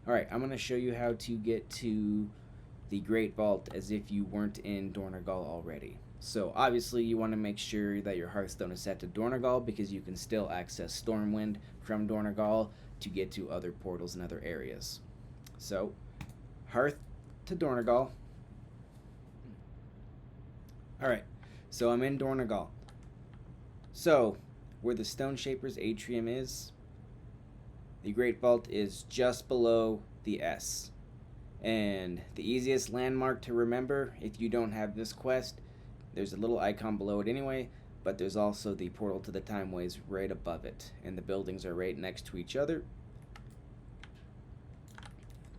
Alright, I'm going to show you how to get to the Great Vault as if you weren't in Dornogal already. So obviously you want to make sure that your Hearthstone is set to Dornogal because you can still access Stormwind from Dornogal to get to other portals in other areas. So, Hearth to Dornogal. Alright, so I'm in Dornogal. So, where the Stone Shaper's Atrium is, the Great Vault is just below the S. And the easiest landmark to remember if you don't have this quest, there's a little icon below it anyway, but there's also the portal to the Timeways right above it, and the buildings are right next to each other.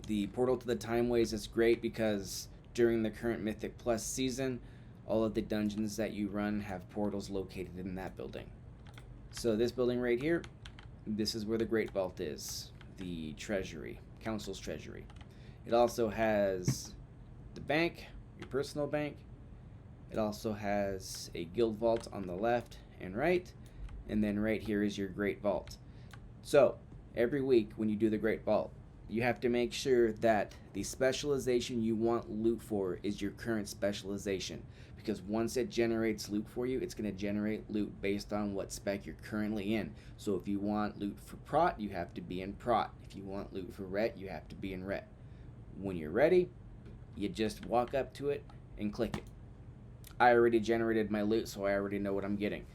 The portal to the Timeways is great because during the current Mythic Plus season, all of the dungeons that you run have portals located in that building. So this building right here, this is where the Great Vault is, the treasury, Council's treasury. It also has the bank, your personal bank. It also has a guild vault on the left and right, and then right here is your Great Vault. So every week when you do the Great Vault, you have to make sure that the specialization you want loot for is your current specialization, because once it generates loot for you, it's going to generate loot based on what spec you're currently in. So if you want loot for Prot, you have to be in Prot. If you want loot for Ret, you have to be in Ret. When you're ready, you just walk up to it and click it. I already generated my loot, so I already know what I'm getting.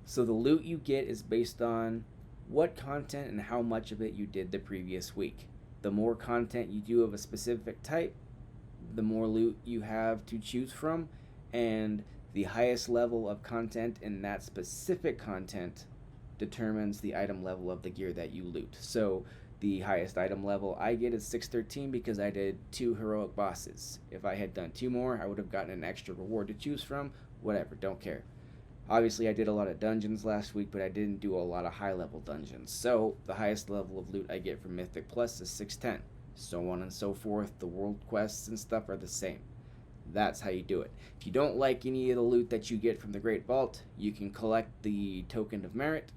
So the loot you get is based on what content and how much of it you did the previous week. The more content you do of a specific type, the more loot you have to choose from, and the highest level of content in that specific content determines the item level of the gear that you loot. So the highest item level I get is 613 because I did 2 heroic bosses. If I had done 2 more, I would have gotten an extra reward to choose from. Whatever, don't care. Obviously, I did a lot of dungeons last week, but I didn't do a lot of high-level dungeons. So the highest level of loot I get from Mythic Plus is 610. So on and so forth. The world quests and stuff are the same. That's how you do it. If you don't like any of the loot that you get from the Great Vault, you can collect the Token of Merit,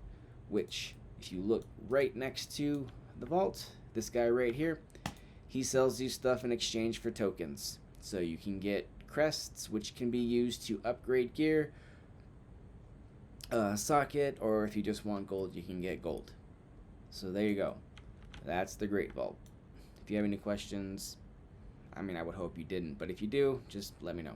which, if you look right next to the vault, this guy right here, he sells you stuff in exchange for tokens. So you can get crests, which can be used to upgrade gear, socket, or if you just want gold, you can get gold. So there you go. That's the Great Vault. If you have any questions, I would hope you didn't, but if you do, just let me know.